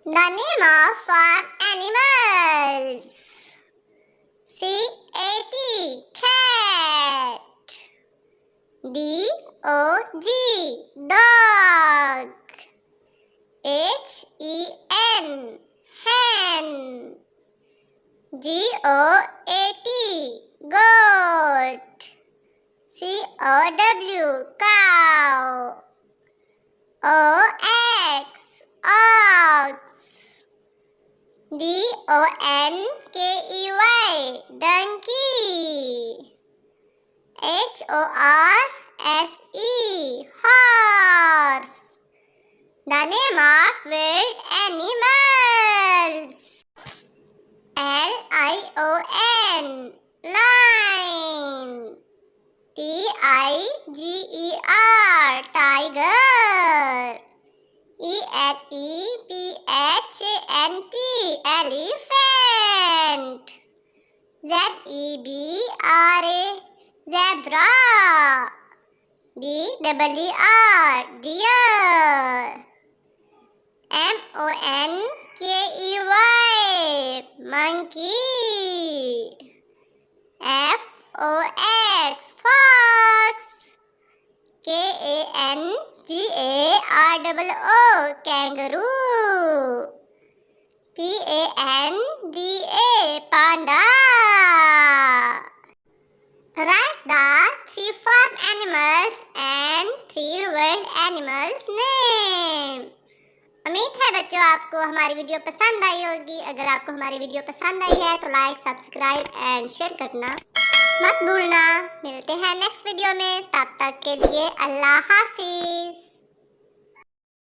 The name of farm animals. C-A-T, cat. D-O-G, dog. H-E-N, hen. G-O-A-T, goat. C-O-W, cow. O-X, ox. D-O-N-K-E-Y, donkey. H-O-R-S-E, horse. The name of wild animals. L-I-O-N, lion. T-I-G-E-R, tiger. E-L-E-P-H-A-N-T, elephant. Z-E-B-R-A, zebra. D-E-E-R, deer. M-O-N-K-E-Y, monkey. F-O-X, fox. K-A-N-G-A-R-O-O, kangaroo. P-A-N-D-A, panda. Write the 3 farm animals and 3 wild animals name. उम्मीद है बच्चों आपको हमारी video पसंद आई होगी। अगर आपको हमारी वीडियो पसंद आई है तो लाइक, सब्सक्राइब एंड शेयर करना मत भूलना। मिलते हैं नेक्स्ट वीडियो में, तब तक के लिए अल्लाह हाफिज।